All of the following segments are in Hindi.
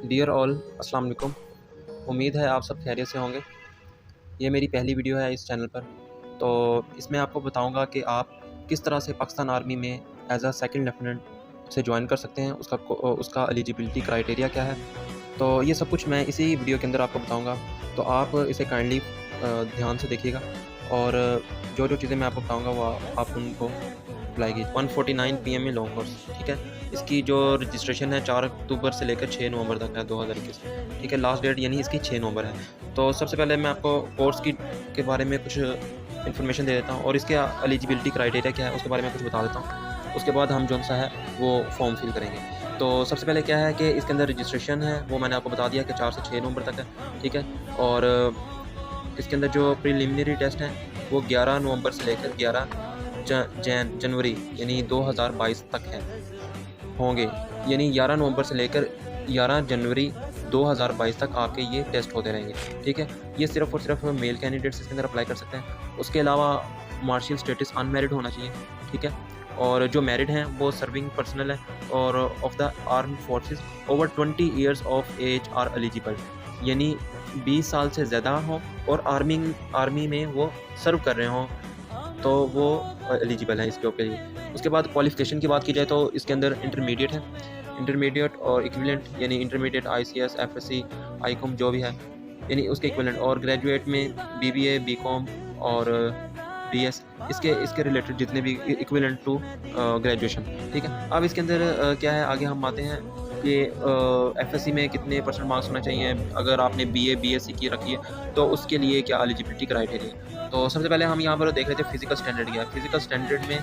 डियर ऑल, अस्सलाम वालेकुम। उम्मीद है आप सब खैरियत से होंगे। ये मेरी पहली वीडियो है इस चैनल पर, तो इसमें आपको बताऊंगा कि आप किस तरह से पाकिस्तान आर्मी में एज अ सेकंड लेफ्टिनेंट से ज्वाइन कर सकते हैं, उसका एलिजिबिलिटी क्राइटेरिया क्या है। तो ये सब कुछ मैं इसी वीडियो के अंदर आपको बताऊँगा, तो आप इसे काइंडली ध्यान से देखिएगा और जो जो चीज़ें मैं आपको बताऊँगा वो आप उनको अप्लाई 149 पीएम में लॉन्ग कोर्स, ठीक है। इसकी जो रजिस्ट्रेशन है 4 अक्टूबर से लेकर 6 नवंबर तक है 2021, ठीक है। लास्ट डेट यानी इसकी 6 नवंबर है। तो सबसे पहले मैं आपको कोर्स के बारे में कुछ इन्फॉर्मेशन दे देता हूँ और इसके एलिजिबिलिटी क्राइटेरिया क्या है उसके बारे में कुछ बता देता हूँ। उसके बाद हम जो सा है वो फॉर्म फिल करेंगे। तो सबसे पहले क्या है कि इसके अंदर रजिस्ट्रेशन है वो मैंने आपको बता दिया कि 4 से 6 नवंबर तक है, ठीक है। और इसके अंदर जो प्रिलिमिनरी टेस्ट हैं वो 11 नवंबर से लेकर 11 जनवरी यानी 2022 तक है होंगे। यानी 11 नवंबर से लेकर 11 जनवरी 2022 तक आपके ये टेस्ट होते रहेंगे, ठीक है। ये सिर्फ़ और सिर्फ मेल कैंडिडेट्स इसके अंदर अप्लाई कर सकते हैं। उसके अलावा मार्शियल स्टेटस अनमैरिड होना चाहिए, ठीक है। और जो मैरिड हैं वो सर्विंग पर्सनल है और of the armed forces over 20 years of age are eligible, यानी 20 साल से ज़्यादा हों और आर्मी में वो सर्व कर रहे हों तो वो एलिजिबल है इस जॉब के लिए। उसके बाद क्वालिफ़िकेशन की बात की जाए तो इसके अंदर इंटरमीडिएट है, इंटरमीडिएट और इक्विवेलेंट यानी इंटरमीडिएट आईसीएस, एफएससी, आईकॉम जो भी है यानी उसके इक्विवेलेंट, और ग्रेजुएट में बीबीए, बीकॉम और बीएस इसके रिलेटेड जितने भी इक्विवेलेंट टू ग्रेजुएशन, ठीक है। अब इसके अंदर क्या है, आगे हम आते हैं कि एफएससी में कितने परसेंट मार्क्स होना चाहिए। अगर आपने बीए, बीएससी की रखी है तो उसके लिए क्या एलिजिबिलिटी क्राइटेरिया। तो सबसे पहले हम यहाँ पर देख रहे थे फिजिकल स्टैंडर्ड क्या है। फिजिकल स्टैंडर्ड में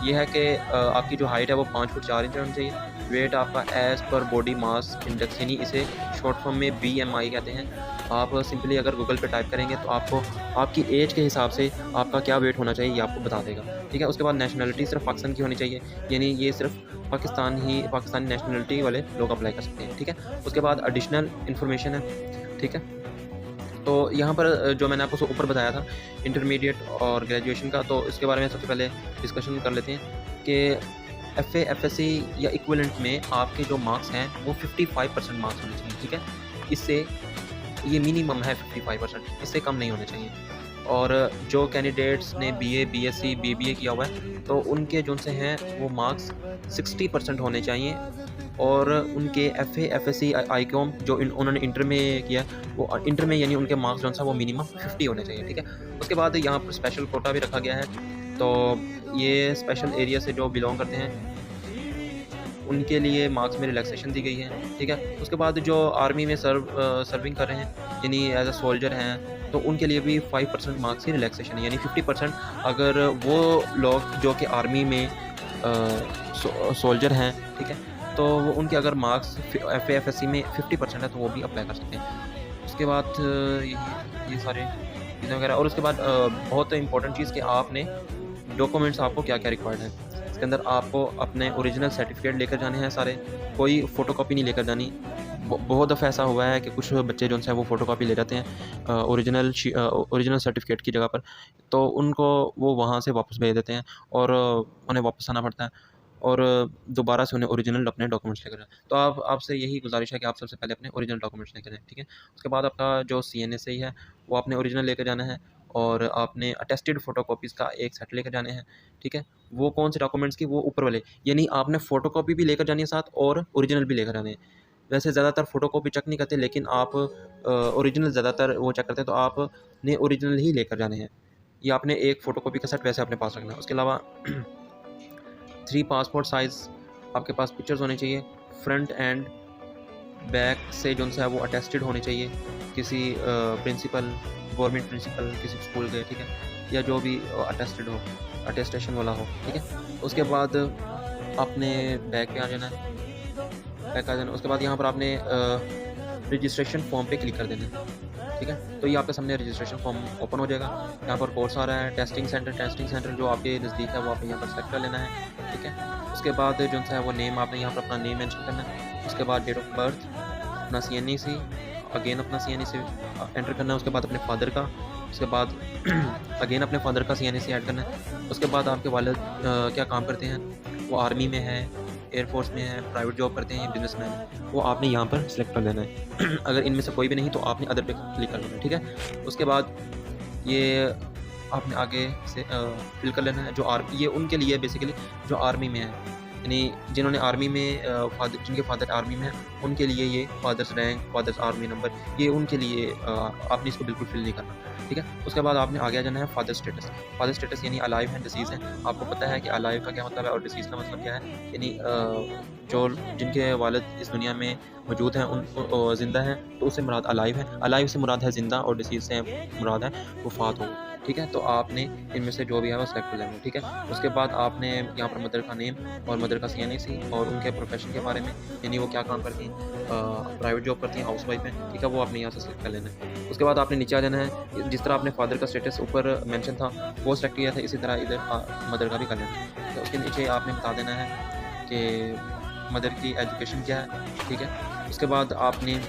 ये है कि आपकी जो हाइट है वो 5 फुट 4 इंच होनी चाहिए। वेट आपका as per body mass index यानी इसे शॉर्ट फॉर्म में बीएमआई कहते हैं। आप सिंपली अगर गूगल पे टाइप करेंगे तो आपको आपकी एज के हिसाब से आपका क्या वेट होना चाहिए ये आपको बता देगा, ठीक है। उसके बाद नेशनलिटी सिर्फ पाकिस्तान की होनी चाहिए, यानी ये सिर्फ पाकिस्तानी नेशनलिटी वाले लोग अप्लाई कर सकते हैं, ठीक है। उसके बाद एडिशनल इन्फॉर्मेशन है, ठीक है। तो यहाँ पर जो मैंने आपको ऊपर बताया था इंटरमीडिएट और ग्रेजुएशन का, तो इसके बारे में सबसे पहले डिस्कशन कर लेते हैं कि एफए, एफएससी या इक्विवेलेंट में आपके जो मार्क्स हैं वो 55% मार्क्स होने चाहिए, ठीक है। इससे ये मिनिमम है 55%, इससे कम नहीं होने चाहिए। और जो कैंडिडेट्स ने बीए, बीएससी, बीबीए किया हुआ है तो उनके जो से हैं वो मार्क्स 60% होने चाहिए। और उनके एफए, एफएससी, आईकॉम जो उन्होंने इंटर में किया वो इंटर में यानी उनके मार्क्स जो सा वो मिनिमम 50 होने चाहिए, ठीक है। उसके बाद यहाँ पर स्पेशल कोटा भी रखा गया है, तो ये स्पेशल एरिया से जो बिलोंग करते हैं उनके लिए मार्क्स में रिलैक्सेशन दी गई है, ठीक है। उसके बाद जो आर्मी में सर्विंग कर रहे हैं यानी एज अ सोल्जर हैं तो उनके लिए भी 5% मार्क्स की रिलैक्सेशन है, यानी 50% अगर वो लोग जो कि आर्मी में सोल्जर हैं, ठीक है, तो वो उनके अगर marks F F S C में 50% है तो वो भी अप्लाई कर सकते हैं। उसके बाद ये सारे चीज़ें वगैरह। और उसके बाद बहुत इंपॉर्टेंट चीज़ कि आपने डॉक्यूमेंट्स आपको क्या क्या रिक्वायर्ड है। इसके अंदर आपको अपने ओरिजिनल सर्टिफिकेट लेकर जाने हैं सारे, कोई फ़ोटोकॉपी नहीं लेकर जानी। बहुत दफ़ा ऐसा हुआ है कि कुछ बच्चे जो है वो फ़ोटोकॉपी ले जाते हैं ओरिजिनल सर्टिफिकेट की जगह पर, तो उनको वो वहाँ से वापस भेज देते हैं और उन्हें वापस आना पड़ता है और दोबारा से उन्हें ओरिजिनल अपने डॉक्यूमेंट्स लेकर जाएँ। तो आपसे यही गुजारिश है कि आप सबसे पहले अपने ओरिजिनल डॉक्यूमेंट्स लेकर जाएँ, ठीक है। उसके बाद आपका जो सीएनएसए है वो आपने ओरिजिनल लेकर जाना है और आपने अटेस्टेड फ़ोटोकॉपीज़ का एक सेट लेकर जाने हैं, ठीक है। वो कौन से डॉक्यूमेंट्स की, वो ऊपर वाले, यानी आपने फ़ोटोकॉपी भी लेकर जानी है साथ और ओरिजिनल भी लेकर जाने हैं। वैसे ज़्यादातर फ़ोटोकॉपी चेक नहीं करते लेकिन आप ओरिजिनल ज़्यादातर वो चेक करते हैं, तो आपने ओरिजिनल ही लेकर जाने हैं। ये आपने एक फ़ोटोकॉपी का सेट वैसे अपने पास रखना है। उसके अलावा 3 पासपोर्ट साइज़ आपके पास पिक्चर्स होने चाहिए। फ्रंट एंड बैक से जो है वो अटेस्टेड होने चाहिए किसी प्रिंसिपल, गवर्नमेंट प्रिंसिपल किसी स्कूल के, ठीक है, या जो भी अटेस्टेड हो, अटेस्टेशन वाला हो, ठीक है। उसके बाद आपने बैक पे आ जाना है, बैक आ जाना। उसके बाद यहाँ पर आपने रजिस्ट्रेशन फॉर्म पे क्लिक कर देना है, ठीक है। तो ये आपके सामने रजिस्ट्रेशन फॉर्म ओपन हो जाएगा। यहाँ पर कोर्स आ रहा है टेस्टिंग सेंटर जो आपके नज़दीक है वो आपने यहाँ पर सेलेक्ट कर लेना है, ठीक है। उसके बाद जो है वो नेम आपने यहाँ पर अपना नेम मेंशन करना है। उसके बाद डेट ऑफ बर्थ, अपना CNEC, अगेन अपना CNEC एंटर करना है। उसके बाद अपने फादर का, उसके बाद अगेन अपने फादर का CNEC ऐड करना है। उसके बाद आपके वालिद क्या काम करते हैं, वो आर्मी में है एयरफोर्स में हैं, प्राइवेट जॉब करते हैं या बिजनेसमैन हैं, वो आपने यहाँ पर सिलेक्ट कर लेना है। अगर इनमें से कोई भी नहीं तो आपने अदर पे क्लिक कर लेना है, ठीक है। उसके बाद ये आपने आगे से फिल कर लेना है जो ये उनके लिए बेसिकली जो आर्मी में है, यानी जिन्होंने आर्मी में जिनके फादर आर्मी में हैं उनके लिए ये father's rank, father's army number, ये उनके लिए आपने इसको बिल्कुल फिल नहीं करना, ठीक है। उसके बाद आपने आगे आ जाना है फादर स्टेटस। फादर स्टेटस यानी अलाइव हैं, डिसीज़ हैं। आपको पता है कि अलाइव का क्या मतलब है और डिसीज़ का मतलब क्या है, यानी जो जिनके वालिद इस दुनिया में मौजूद हैं उन ज़िंदा हैं तो उससे मुराद अलाइव है। अलाइव से मुराद है ज़िंदा और डिसीज़ से मुराद है वफ़ात हो, ठीक है। तो आपने इनमें से जो भी है वो सेलेक्ट कर लेना है, ठीक है। उसके बाद आपने यहाँ पर मदर का नेम और मदर का CNAC और उनके प्रोफेशन के बारे में, यानी वो क्या काम करती हैं, प्राइवेट जॉब करती हैं, हाउस वाइफ हैं, ठीक है, वो आपने यहाँ से सेलेक्ट कर लेना है। उसके बाद आपने नीचे आ जाना है, जिस तरह आपने फादर का स्टेटस ऊपर मेंशन था वो सेलेक्ट किया था, इसी तरह इधर मदर का भी कर लेना है। तो उसके नीचे आपने बता देना है कि मदर की एजुकेशन क्या है, ठीक है। उसके बाद आपने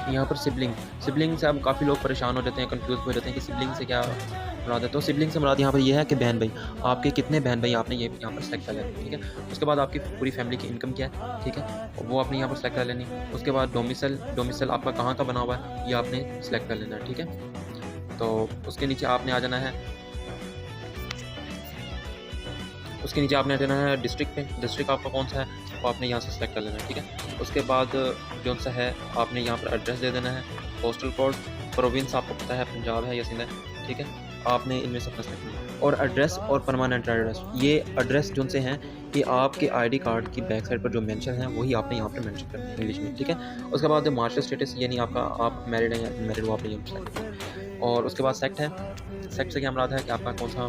यहाँ पर सिबलिंग से अब काफ़ी लोग परेशान हो जाते हैं, कंफ्यूज हो जाते हैं कि सिबलिंग से क्या मुराद है। तो सिबलिंग से मुराद यहाँ पर यह है कि बहन भाई, आपके कितने बहन भाई आपने ये यहाँ पर सेलेक्ट कर लेना, ठीक है। उसके बाद आपकी पूरी फैमिली की इनकम क्या है, ठीक है, वो आपने यहाँ पर सेलेक्ट कर लेनी। उसके बाद डोमिसल आपका कहाँ का बना हुआ है ये आपने सेलेक्ट कर लेना है, ठीक है। तो उसके नीचे आपने आ जाना है, उसके नीचे आपने आ जाना है डिस्ट्रिक्ट पे। डिस्ट्रिक्ट आपका कौन सा है वो आपने यहाँ से सेलेक्ट कर लेना है, ठीक है। उसके बाद जो सा है आपने यहाँ पर एड्रेस दे देना है, पोस्टल कोड, प्रोविंस आपको पता है पंजाब है या सिंध है, ठीक है। आपने इनमें से अपना सेलेक्ट करना है। और एड्रेस और परमानेंट एड्रेस, ये एड्रेस जो से हैं कि आपके ID कार्ड की बैक साइड पर जो मेंशन है वही आपने यहाँ पर मेंशन करना है इंग्लिश में, ठीक है। उसके बाद मार्शल स्टेटस यानी आपका आप मैरिड हैं या अनमैरिड वो आपने यहाँ पर सेलेक्ट करना है। और उसके बाद सेक्ट है, सेक्ट से क्या मुराद है कि आपका कौन सा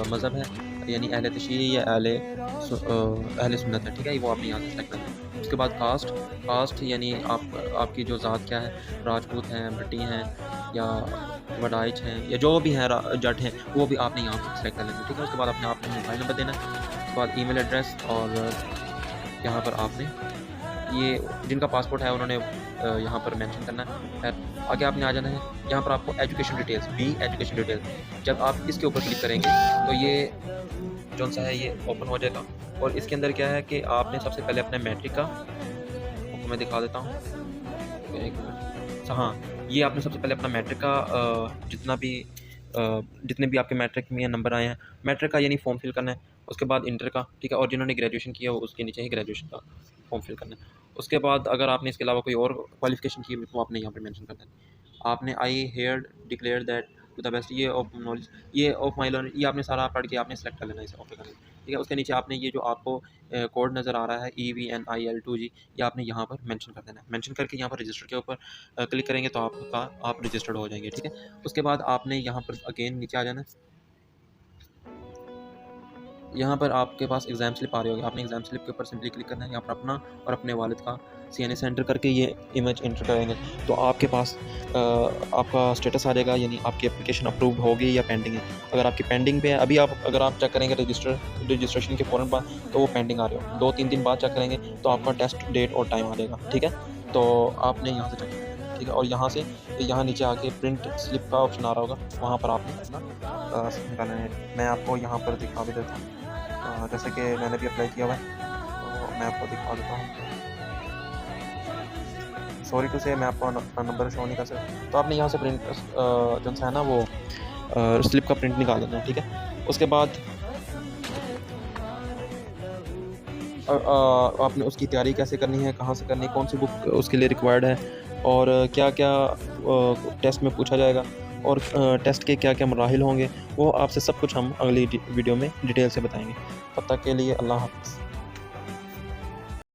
मज़हब है, यानी अहले तशरीह या अहले सुन्नत है, ठीक है, वो आपने यहाँ से सेलेक्ट करना है। उसके बाद कास्ट यानी आपकी जो ज़ात क्या है, राजपूत हैं, भट्टी हैं या वडाइच हैं या जो भी हैं जट हैं, वो भी आपने यहाँ पर सेलेक्ट कर लेना है, ठीक है। उसके बाद आपने मोबाइल नंबर देना है। उसके बाद ईमेल एड्रेस और यहाँ पर आपने ये जिनका पासपोर्ट है उन्होंने यहाँ पर मेंशन करना है। आगे आपने आ जाना है, यहाँ पर आपको एजुकेशन डिटेल्स, एजुकेशन डिटेल्स, जब आप इसके ऊपर क्लिक करेंगे तो ये जो सा है ये ओपन हो जाएगा। और इसके अंदर क्या है कि आपने सबसे पहले अपने मैट्रिक का, आपको मैं दिखा देता हूँ, एक मिनट। हाँ, ये आपने सबसे पहले अपना मैट्रिक का जितने भी आपके मैट्रिक में नंबर आए हैं, मैट्रिक का यानी फॉर्म फिल करना है। उसके बाद इंटर का, ठीक है, और जिन्होंने ग्रेजुएशन किया वो उसके नीचे ही ग्रेजुएशन का फॉर्म फिल करना है। उसके बाद अगर आपने इसके अलावा कोई और क्वालिफिकेशन की तो आपने यहाँ पर मेंशन कर देना है। आपने I here declare that to the best ये ऑफ नॉलेज, ये ऑफ माई नॉलेज, ये आपने सारा पढ़ के आपने सेलेक्ट कर लेना है इसे ओके करना, ठीक है। उसके नीचे आपने ये जो आपको कोड नज़र आ रहा है EVNIL2G, ये आपने यहाँ पर मेंशन कर देना है। मेंशन करके यहाँ पर रजिस्टर के ऊपर क्लिक करेंगे तो आप रजिस्टर्ड हो जाएंगे, ठीक है। उसके बाद आपने यहाँ पर अगेन नीचे आ जाना है। यहाँ पर आपके पास एग्ज़ाम स्लिप आ रही होगी, आपने एग्ज़ाम स्लिप के ऊपर सिंपली क्लिक करना है। यहाँ पर अपना और अपने वालिद का CNA एंटर करके ये इमेज एंटर करेंगे तो आपके पास आपका स्टेटस आ जाएगा, यानी आपकी एप्लीकेशन अप्रूव्ड होगी या पेंडिंग है। अगर आपकी पेंडिंग पे है, अभी अगर आप चेक करेंगे रजिस्ट्रेशन के फ़ौरन बाद तो वो पेंडिंग आ रही हो, 2-3 दिन बाद चेक करेंगे तो आपका टेस्ट डेट और टाइम आ जाएगा, ठीक है। तो आपने यहाँ से चेक करना है, ठीक है। और यहाँ से यहाँ नीचे आके प्रिंट स्लिप का ऑप्शन आ रहा होगा, वहाँ पर आपने अपना निकालना है। मैं आपको यहाँ पर दिखा भी देता हूँ, जैसे कि मैंने भी अप्लाई किया हुआ है तो मैं आपको दिखा देता हूँ। सॉरी टू से मैं आपको अपना नंबर शो नहीं कर सकता। तो आपने यहाँ से प्रिंट जो है ना वो स्लिप का प्रिंट निकाल लेना है, ठीक है। उसके बाद आपने उसकी तैयारी कैसे करनी है, कहाँ से करनी है, कौन सी बुक उसके लिए रिक्वायर्ड है और क्या क्या टेस्ट में पूछा जाएगा और टेस्ट के क्या क्या मराहिल होंगे, वो आपसे सब कुछ हम अगली वीडियो में डिटेल से बताएंगे। तब तक के लिए अल्लाह हाफ़िज़।